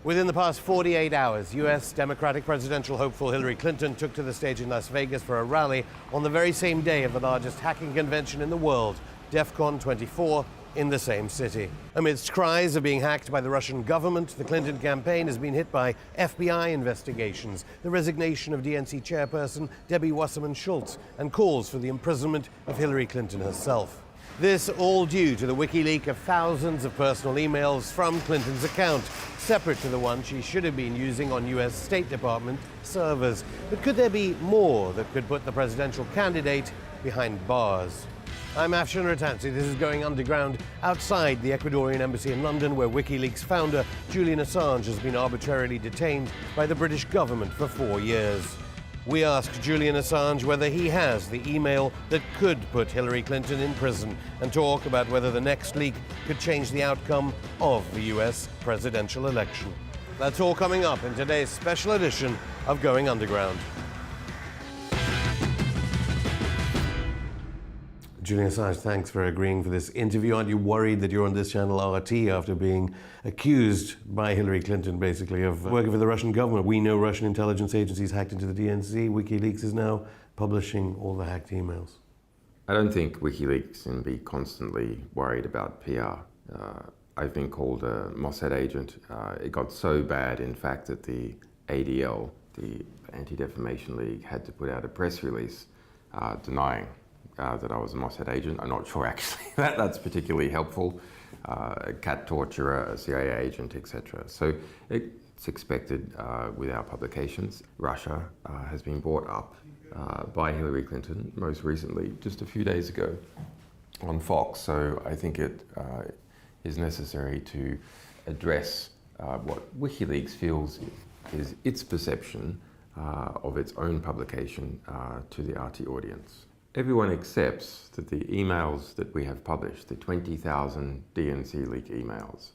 Within the past 48 hours, U.S. Democratic presidential hopeful Hillary Clinton took to the stage in Las Vegas for a rally on the very same day of the largest hacking convention in the world, DEF CON 24, in the same city. Amidst cries of being hacked by the Russian government, the Clinton campaign has been hit by FBI investigations, the resignation of DNC chairperson Debbie Wasserman Schultz, and calls for the imprisonment of Hillary Clinton herself. This all due to the WikiLeaks of thousands of personal emails from Clinton's account, separate to the one she should have been using on US State Department servers. But could there be more that could put the presidential candidate behind bars? I'm Afshan Rattansi. This is Going Underground outside the Ecuadorian embassy in London, where WikiLeaks founder Julian Assange has been arbitrarily detained by the British government for 4 years. We asked Julian Assange whether he has the email that could put Hillary Clinton in prison and talk about whether the next leak could change the outcome of the US presidential election. That's all coming up in today's special edition of Going Underground. Julian Assange, thanks for agreeing for this interview. Aren't you worried that you're on this channel RT after being accused by Hillary Clinton, basically, of working for the Russian government? We know Russian intelligence agencies hacked into the DNC. WikiLeaks is now publishing all the hacked emails. I don't think WikiLeaks can be constantly worried about PR. I've been called a Mossad agent. It got so bad, in fact, that the ADL, the Anti-Defamation League, had to put out a press release denying that I was a Mossad agent. I'm not sure actually that's particularly helpful. A cat torturer, a CIA agent, etc. So it's expected with our publications. Russia has been brought up by Hillary Clinton, most recently, just a few days ago on Fox. So I think it is necessary to address what WikiLeaks feels is its perception of its own publication to the RT audience. Everyone accepts that the emails that we have published, the 20,000 DNC leak emails,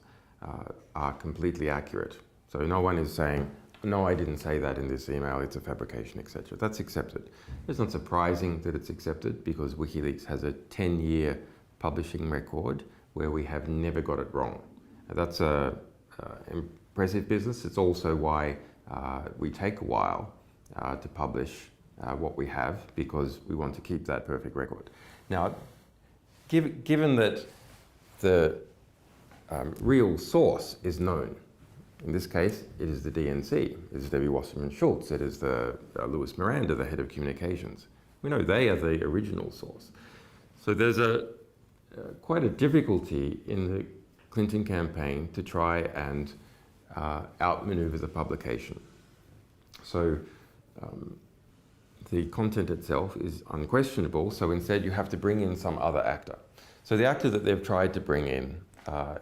are completely accurate. So no one is saying, no, I didn't say that in this email, it's a fabrication, etc. That's accepted. It's not surprising that it's accepted because WikiLeaks has a 10-year publishing record where we have never got it wrong. That's an impressive business. It's also why we take a while to publish what we have, because we want to keep that perfect record. Now, given that the real source is known, in this case, it is the DNC, it is Debbie Wasserman Schultz, it is the Louis Miranda, the head of communications. We know they are the original source. So there's quite a difficulty in the Clinton campaign to try and outmaneuver the publication. So the content itself is unquestionable, so instead you have to bring in some other actor. So the actor that they've tried to bring in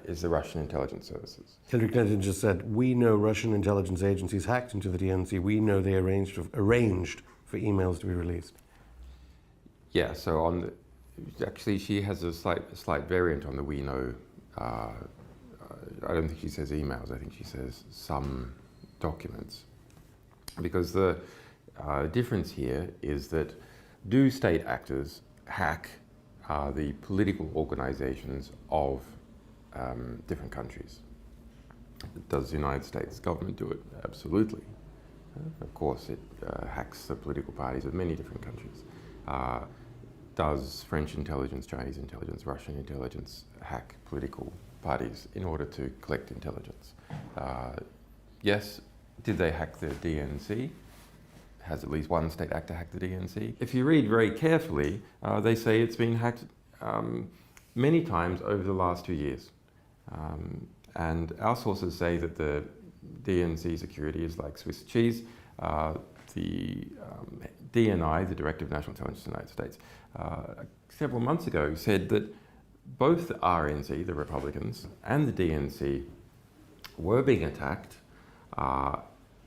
is the Russian intelligence services. Hillary Clinton just said, we know Russian intelligence agencies hacked into the DNC. We know they arranged for emails to be released. Yeah, so actually she has a slight variant on the we know. I don't think she says emails, I think she says some documents. Because the difference here is that do state actors hack the political organizations of different countries? Does the United States government do it? Absolutely. Of course, it hacks the political parties of many different countries. Does French intelligence, Chinese intelligence, Russian intelligence hack political parties in order to collect intelligence? Yes. Did they hack the DNC? Has at least one state actor hacked the DNC? If you read very carefully, they say it's been hacked many times over the last 2 years. And our sources say that the DNC security is like Swiss cheese. The DNI, the Director of National Intelligence of the United States, several months ago said that both the RNC, the Republicans, and the DNC were being attacked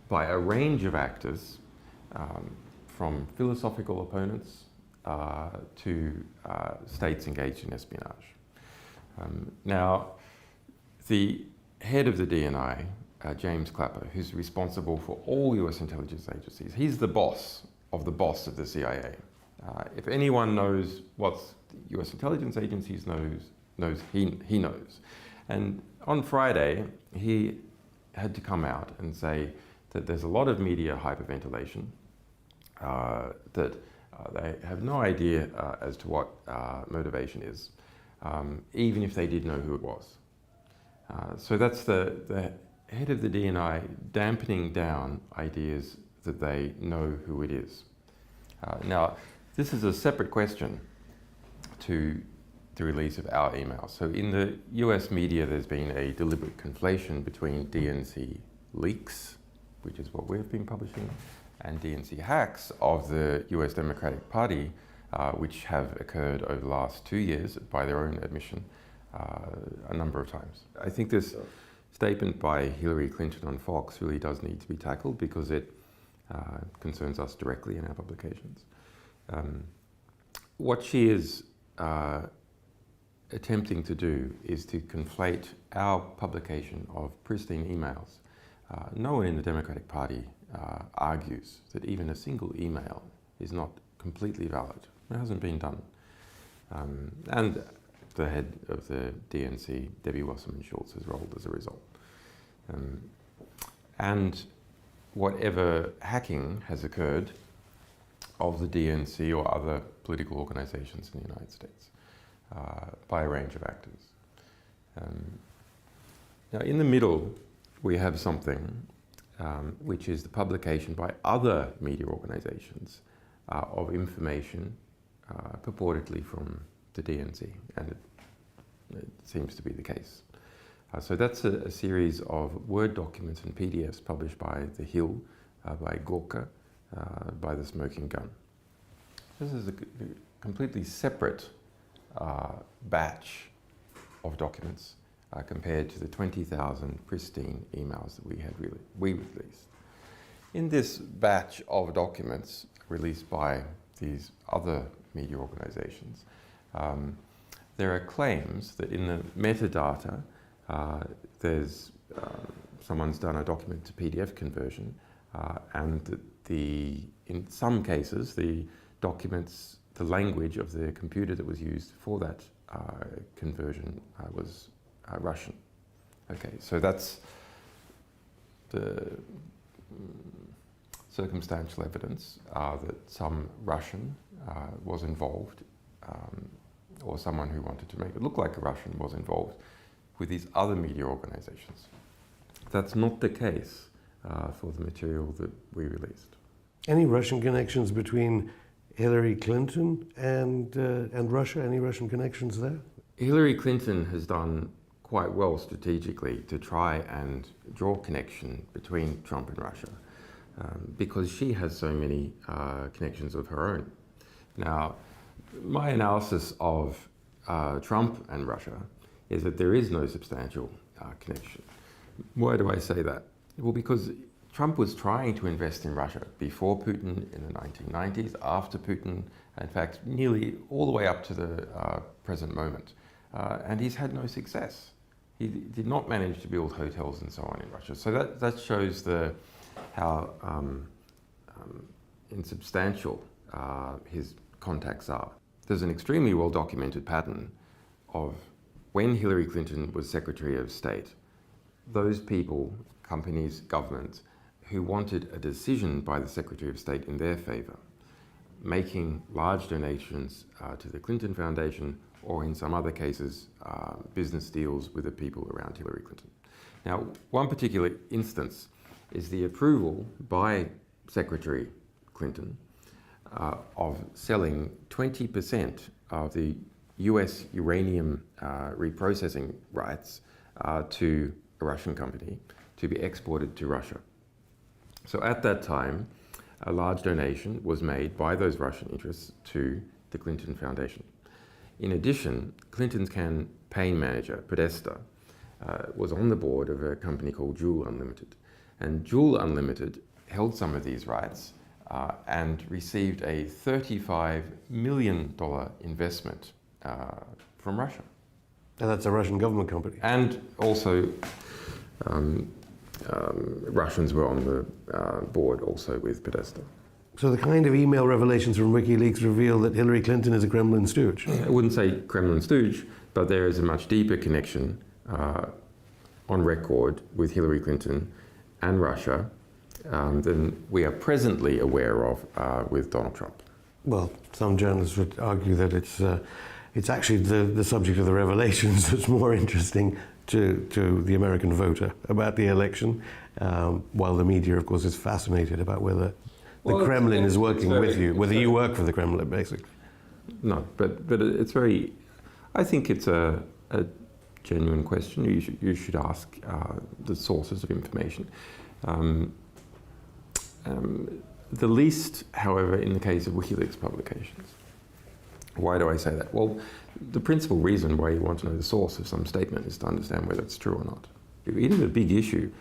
by a range of actors, from philosophical opponents to states engaged in espionage. Now, the head of the DNI, James Clapper, who's responsible for all US intelligence agencies, he's the boss of the CIA. If anyone knows what US intelligence agencies knows, he knows. And on Friday, he had to come out and say that there's a lot of media hyperventilation, that they have no idea as to what motivation is, even if they did know who it was. So that's the head of the DNI dampening down ideas that they know who it is. Now, this is a separate question to the release of our emails. So in the US media, there's been a deliberate conflation between DNC leaks, which is what we've been publishing, and DNC hacks of the US Democratic Party, which have occurred over the last 2 years, by their own admission, a number of times. I think this statement by Hillary Clinton on Fox really does need to be tackled because it concerns us directly in our publications. What she is attempting to do is to conflate our publication of pristine emails. No one in the Democratic Party argues that even a single email is not completely valid. It hasn't been done. And the head of the DNC, Debbie Wasserman-Schultz, has rolled as a result. And whatever hacking has occurred of the DNC or other political organizations in the United States by a range of actors. Now, in the middle, we have something which is the publication by other media organizations of information purportedly from the DNC, and it seems to be the case. So that's a series of Word documents and PDFs published by The Hill, by Gorka, by The Smoking Gun. This is a completely separate batch of documents compared to the 20,000 pristine emails that we released. In this batch of documents released by these other media organizations, there are claims that in the metadata, there's someone's done a document to PDF conversion, and that in some cases the documents, the language of the computer that was used for that conversion was Russian. Okay, so that's the circumstantial evidence that some Russian was involved, or someone who wanted to make it look like a Russian was involved with these other media organizations. That's not the case for the material that we released. Any Russian connections between Hillary Clinton and Russia? Any Russian connections there? Hillary Clinton has done quite well strategically to try and draw connection between Trump and Russia because she has so many connections of her own. Now, my analysis of Trump and Russia is that there is no substantial connection. Why do I say that? Well, because Trump was trying to invest in Russia before Putin in the 1990s, after Putin, in fact, nearly all the way up to the present moment. And he's had no success. He did not manage to build hotels and so on in Russia. So that shows how insubstantial his contacts are. There's an extremely well-documented pattern of when Hillary Clinton was Secretary of State, those people, companies, governments, who wanted a decision by the Secretary of State in their favor, making large donations to the Clinton Foundation, or in some other cases, business deals with the people around Hillary Clinton. Now, one particular instance is the approval by Secretary Clinton of selling 20% of the US uranium reprocessing rights to a Russian company to be exported to Russia. So at that time, a large donation was made by those Russian interests to the Clinton Foundation. In addition, Clinton's campaign manager, Podesta, was on the board of a company called Juul Unlimited. And Juul Unlimited held some of these rights and received a $35 million investment from Russia. And that's a Russian government company. And also, Russians were on the board also with Podesta. So the kind of email revelations from WikiLeaks reveal that Hillary Clinton is a Kremlin stooge. I wouldn't say Kremlin stooge, but there is a much deeper connection on record with Hillary Clinton and Russia than we are presently aware of with Donald Trump. Well, some journalists would argue that it's actually the subject of the revelations that's more interesting to the American voter about the election, while the media, of course, is fascinated about whether the Kremlin is working with you, whether you work for the Kremlin, basically. No, but it's very. I think it's a genuine question. You should ask the sources of information. The least, however, in the case of WikiLeaks publications. Why do I say that? Well, the principal reason why you want to know the source of some statement is to understand whether it's true or not. It is a big issue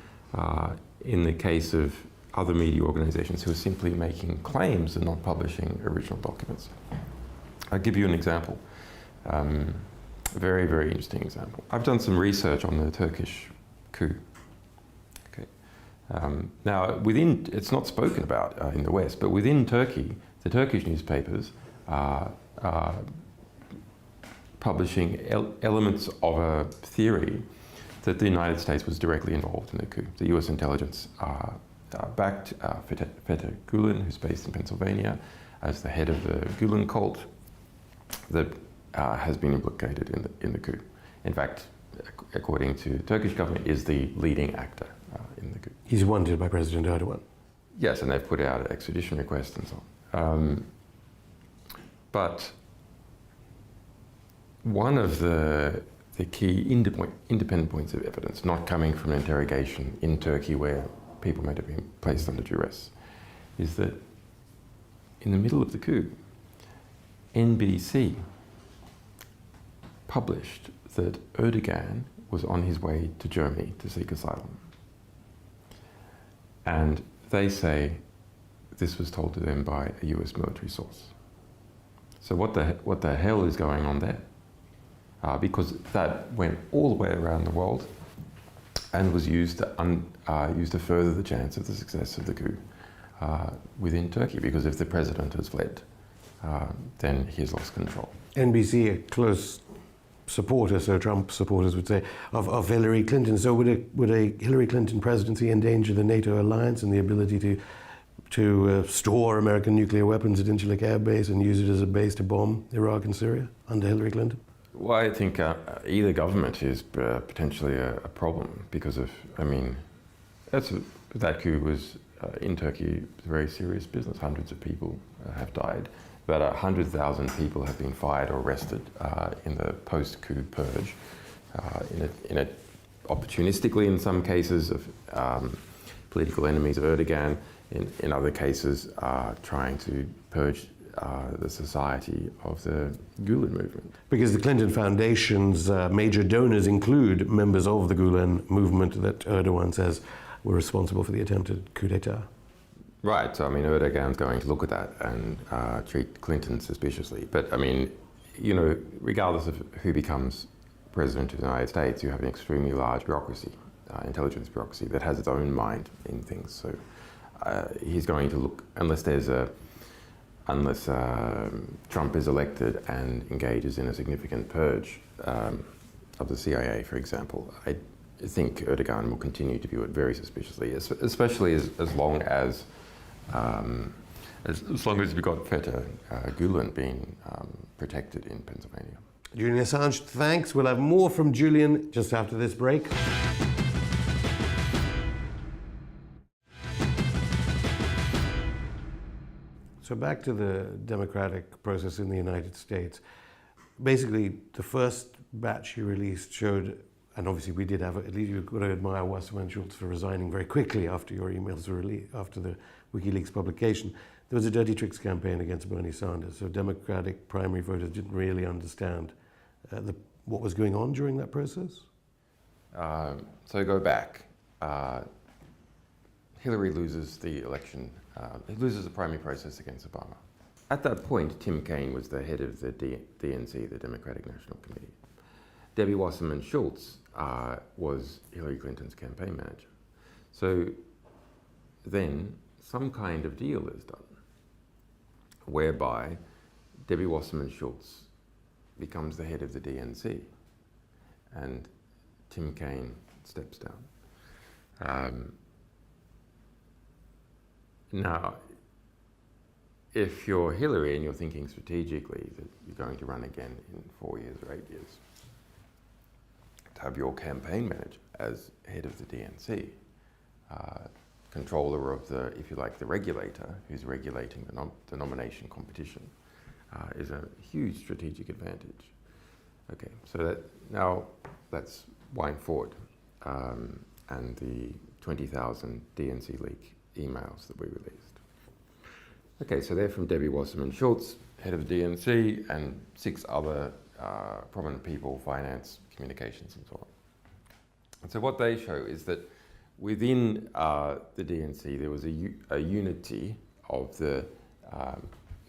in the case of other media organizations who are simply making claims and not publishing original documents. I'll give you an example. A very, very interesting example. I've done some research on the Turkish coup. Okay. Now, it's not spoken about in the West, but within Turkey, the Turkish newspapers are publishing elements of a theory that the United States was directly involved in the coup. The US intelligence backed Fethullah Gulen, who's based in Pennsylvania, as the head of the Gulen cult that has been implicated in the coup. In fact, according to the Turkish government, is the leading actor in the coup. He's wanted by President Erdogan. Yes, and they've put out an extradition request and so on. But one of the key independent points of evidence, not coming from an interrogation in Turkey where people might have been placed under duress, is that in the middle of the coup, NBC published that Erdogan was on his way to Germany to seek asylum. And they say this was told to them by a US military source. So what the hell is going on there? Because that went all the way around the world and was used to further the chance of the success of the coup within Turkey. Because if the president has fled, then he has lost control. NBC, a close supporter, so Trump supporters would say, of Hillary Clinton. So would a Hillary Clinton presidency endanger the NATO alliance and the ability to store American nuclear weapons at Incirlik Air Base and use it as a base to bomb Iraq and Syria under Hillary Clinton? Well, I think either government is potentially a problem because of, that coup was in Turkey a very serious business. Hundreds of people have died. About 100,000 people have been fired or arrested in the post-coup purge, opportunistically in some cases of political enemies of Erdogan, in other cases trying to purge the society of the Gulen movement. Because the Clinton Foundation's major donors include members of the Gulen movement that Erdogan says were responsible for the attempted coup d'etat. Right, so Erdogan's going to look at that and treat Clinton suspiciously. But regardless of who becomes president of the United States, you have an extremely large bureaucracy, intelligence bureaucracy, that has its own mind in things. So he's going to look, unless Trump is elected and engages in a significant purge of the CIA, for example, I think Erdogan will continue to view it very suspiciously, especially as long as we've got Fethullah Gulen being protected in Pennsylvania. Julian Assange, thanks. We'll have more from Julian just after this break. So back to the democratic process in the United States. Basically, the first batch you released showed, and obviously we did have, at least you've got to admire Wasserman Schultz for resigning very quickly after your emails were released, after the WikiLeaks publication. There was a dirty tricks campaign against Bernie Sanders, so Democratic primary voters didn't really understand what was going on during that process? So go back. Hillary loses the election, loses the primary process against Obama. At that point, Tim Kaine was the head of the DNC, the Democratic National Committee. Debbie Wasserman Schultz was Hillary Clinton's campaign manager. So then some kind of deal is done whereby Debbie Wasserman Schultz becomes the head of the DNC and Tim Kaine steps down. Now, if you're Hillary and you're thinking strategically that you're going to run again in 4 years or 8 years, to have your campaign manager as head of the DNC, controller of the, if you like, the regulator who's regulating the nomination competition, is a huge strategic advantage. Okay, so now let's wind forward, and the 20,000 DNC leak emails that we released. Okay, so they're from Debbie Wasserman Schultz, head of the DNC, and 6 other prominent people, finance, communications, and so on. And so what they show is that within the DNC, there was a unity of the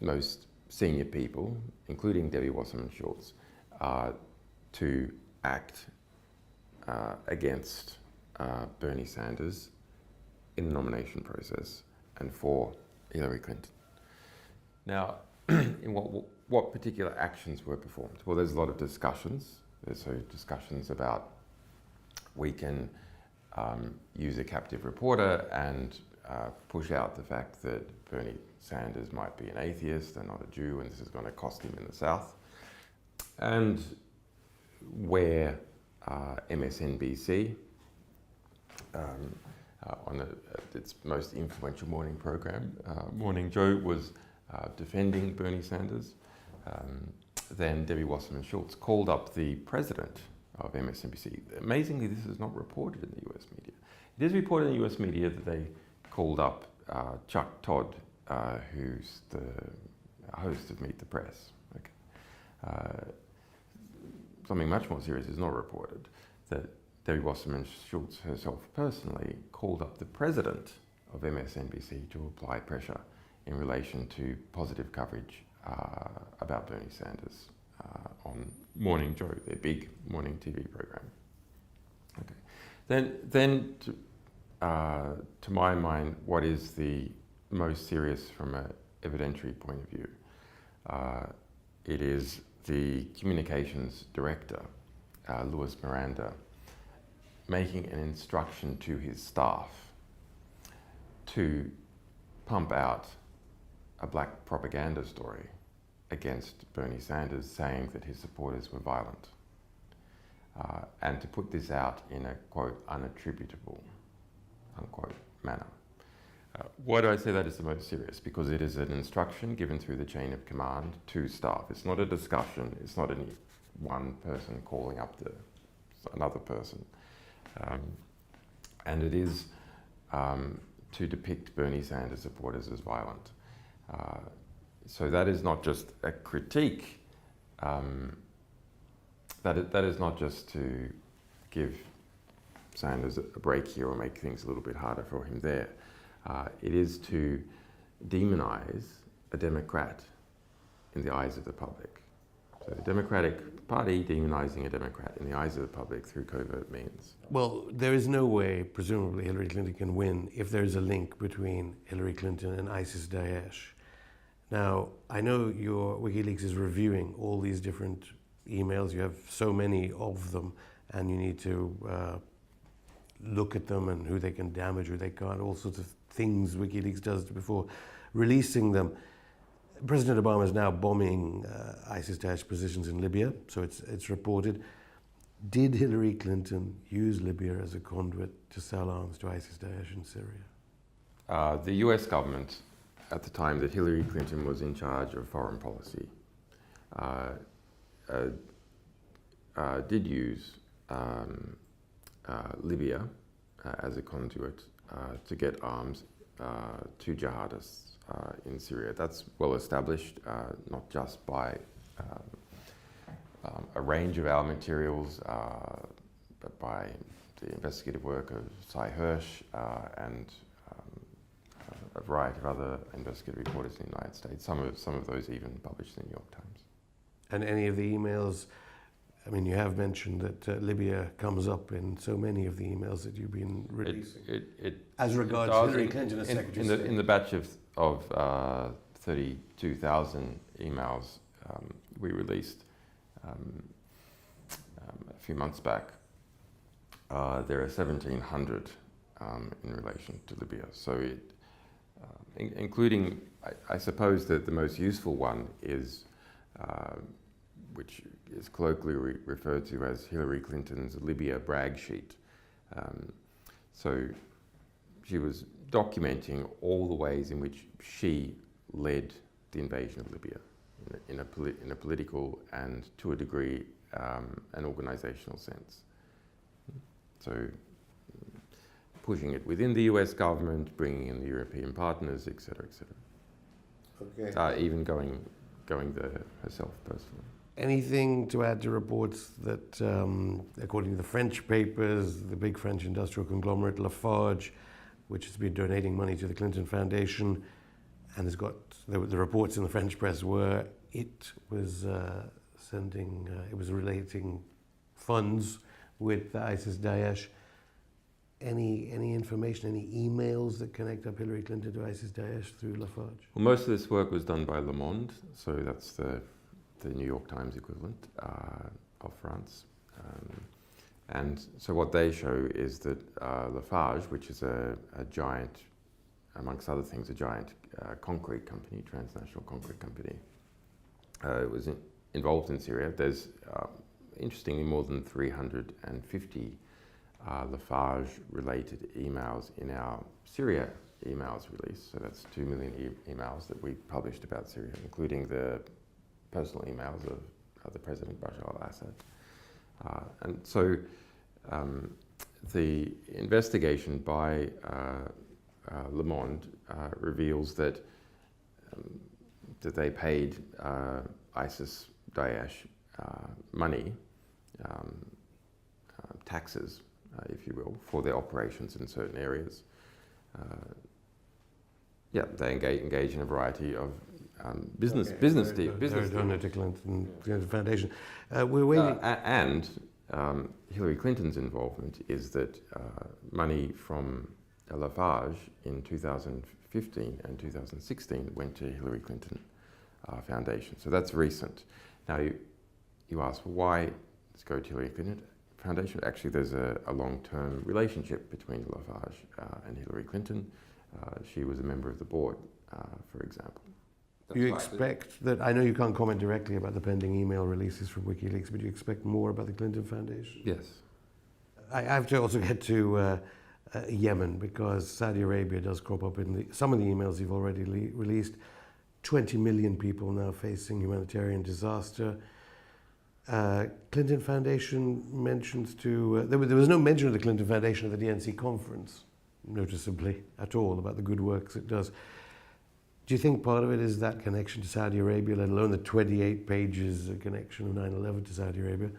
most senior people, including Debbie Wasserman Schultz, to act against Bernie Sanders in the nomination process and for Hillary Clinton. Now, in what particular actions were performed? Well, there's a lot of discussions. There's discussions about we can use a captive reporter and push out the fact that Bernie Sanders might be an atheist and not a Jew, and this is going to cost him in the South. And where MSNBC, on its most influential morning program, Morning Joe, was defending Bernie Sanders, then Debbie Wasserman Schultz called up the president of MSNBC. Amazingly, this is not reported in the US media. It is reported in the US media that they called up Chuck Todd, who's the host of Meet the Press. Okay. Something much more serious is not reported, that Debbie Wasserman Schultz herself personally called up the president of MSNBC to apply pressure in relation to positive coverage about Bernie Sanders on Morning Joe, their big morning TV program. Okay. Then to my mind, what is the most serious from an evidentiary point of view? It is the communications director, Louis Miranda, making an instruction to his staff to pump out a black propaganda story against Bernie Sanders, saying that his supporters were violent, and to put this out in a, quote, unattributable, unquote, manner. Why do I say that is the most serious? Because it is an instruction given through the chain of command to staff. It's not a discussion. It's not any one person calling up another person. And it is to depict Bernie Sanders supporters as violent. So that is not just a critique. That is not just to give Sanders a break here or make things a little bit harder for him there. It is to demonize a Democrat in the eyes of the public. So the Democratic Party demonizing a Democrat in the eyes of the public through covert means. Well, there is no way, presumably, Hillary Clinton can win if there's a link between Hillary Clinton and ISIS-Daesh. Now, I know your Wikileaks is reviewing all these different emails. You have so many of them, and you need to look at them and who they can damage, who they can't, all sorts of things Wikileaks does before releasing them. President Obama is now bombing ISIS-Daesh positions in Libya, so it's reported. Did Hillary Clinton use Libya as a conduit to sell arms to ISIS-Daesh in Syria? The US government, at the time that Hillary Clinton was in charge of foreign policy, did use Libya as a conduit to get arms to jihadists in Syria. That's well established, not just by a range of our materials, but by the investigative work of Cy Hirsch and a variety of other investigative reporters in the United States. Some of those even published in the New York Times. And any of the emails, I mean, you have mentioned that Libya comes up in so many of the emails that you've been releasing. As regards Hillary Clinton as Secretary of State. In the batch of 32,000 emails we released a few months back, There are 1,700 in relation to Libya. So including, I suppose that the most useful one is, which is colloquially referred to as Hillary Clinton's Libya brag sheet. So she was documenting all the ways in which she led the invasion of Libya in a political and, to a degree, an organizational sense. So pushing it within the US government, bringing in the European partners, etc., etc. Okay. Even going there herself personally. Anything to add to reports that, according to the French papers, the big French industrial conglomerate Lafarge, which has been donating money to the Clinton Foundation, and has got the reports in the French press were it was it was relating funds with ISIS-Daesh. Any information, any emails that connect up Hillary Clinton to ISIS-Daesh through Lafarge? Well, most of this work was done by Le Monde, so that's the New York Times equivalent of France. And so what they show is that Lafarge, which is a giant, amongst other things, a giant concrete company, transnational concrete company, was involved in Syria. There's, interestingly, more than 350 Lafarge-related emails in our Syria emails release. So that's 2 million emails that we published about Syria, including the personal emails of the President Bashar al-Assad. And so the investigation by Le Monde reveals that they paid ISIS-Daesh money, taxes, if you will, for their operations in certain areas. They engage in a variety of business deals. Donor to Clinton Foundation. We're waiting. And Hillary Clinton's involvement is that money from Lafarge in 2015 and 2016 went to Hillary Clinton Foundation. So that's recent. Now you ask, well, why does it go to Hillary Clinton Foundation? Actually, there's a long-term relationship between Lafarge and Hillary Clinton. She was a member of the board, for example. Do you expect that, I know you can't comment directly about the pending email releases from Wikileaks, but do you expect more about the Clinton Foundation? Yes. I have to also get to Yemen, because Saudi Arabia does crop up in some of the emails you've already released. 20 million people now facing humanitarian disaster. Clinton Foundation mentions there was no mention of the Clinton Foundation at the DNC conference, noticeably, at all, about the good works it does. Do you think part of it is that connection to Saudi Arabia, let alone the 28 pages connection of 9/11 to Saudi Arabia?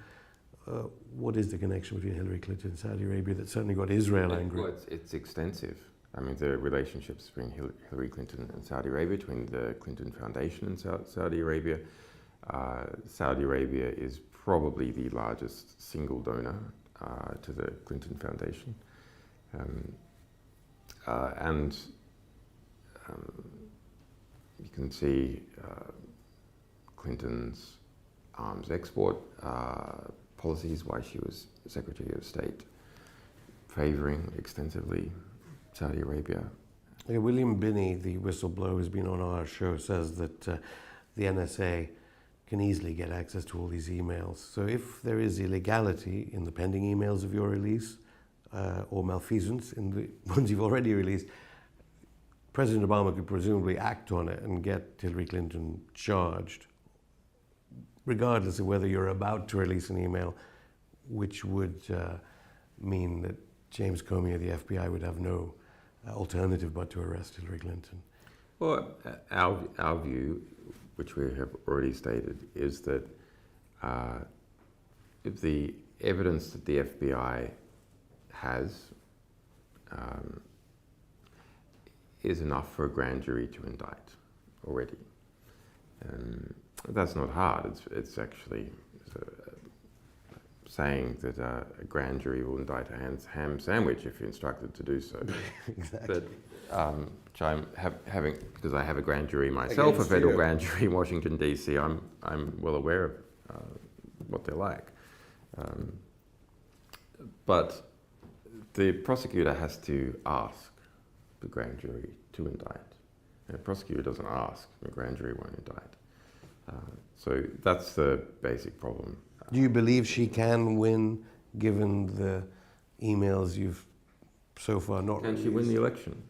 What is the connection between Hillary Clinton and Saudi Arabia that certainly got Israel angry? Well, it's extensive. I mean, the relationships between Hillary Clinton and Saudi Arabia, between the Clinton Foundation and Saudi Arabia. Saudi Arabia is probably the largest single donor to the Clinton Foundation. You can see Clinton's arms export policies, why she was Secretary of State, favouring extensively Saudi Arabia. Yeah, William Binney, the whistleblower who's been on our show, says that the NSA can easily get access to all these emails. So if there is illegality in the pending emails of your release, or malfeasance in the ones you've already released, President Obama could presumably act on it and get Hillary Clinton charged, regardless of whether you're about to release an email, which would mean that James Comey of the FBI would have no alternative but to arrest Hillary Clinton. Well, our view, which we have already stated, is that if the evidence that the FBI has is enough for a grand jury to indict already. That's not hard. It's actually saying that a grand jury will indict a ham sandwich if instructed to do so. Exactly. But which I'm having, because I have a grand jury myself, Against a federal you. grand jury in Washington D.C. I'm well aware of what they're like. But The prosecutor has to ask the grand jury to indict. The prosecutor doesn't ask, the grand jury won't indict. So that's the basic problem. Do you believe she can win, given the emails you've so far not released? Can she win the election?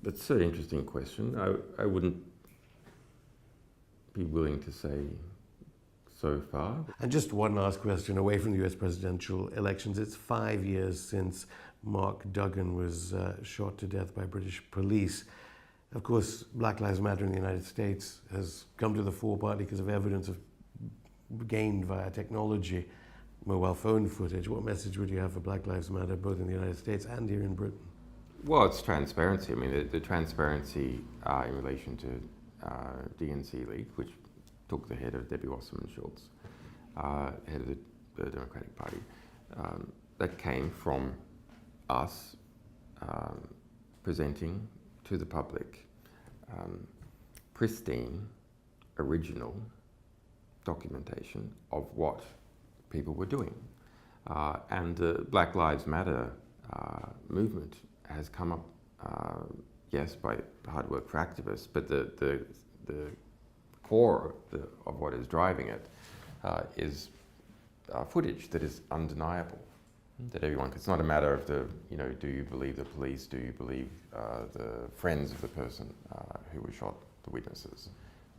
That's an interesting question. I wouldn't be willing to say so far. And just one last question, away from the US presidential elections. It's 5 years since Mark Duggan was shot to death by British police. Of course, Black Lives Matter in the United States has come to the fore partly because of evidence gained via technology, mobile phone footage. What message would you have for Black Lives Matter, both in the United States and here in Britain? Well, it's transparency. I mean, the transparency in relation to DNC leak, which took the head of Debbie Wasserman Schultz, head of the Democratic Party, that came from us presenting to the public pristine, original documentation of what people were doing. And the Black Lives Matter movement has come up, yes, by hard work for activists, but the core of what is driving it is footage that is undeniable, that everyone, it's not a matter of do you believe the police, do you believe the friends of the person who was shot, the witnesses.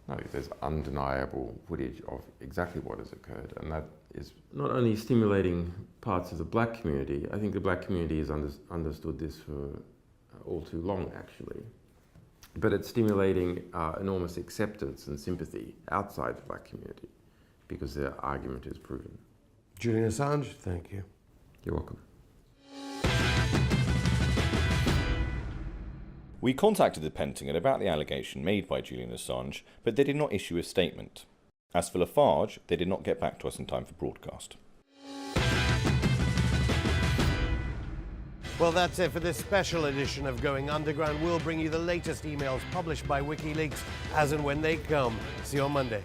No, there's undeniable footage of exactly what has occurred, and that is not only stimulating parts of the black community. I think the black community has understood this for all too long, actually. But it's stimulating enormous acceptance and sympathy outside the black community because their argument is proven. Julian Assange, thank you. You're welcome. We contacted the Pentagon about the allegation made by Julian Assange, but they did not issue a statement. As for Lafarge, they did not get back to us in time for broadcast. Well, that's it for this special edition of Going Underground. We'll bring you the latest emails published by Wikileaks as and when they come. See you on Monday.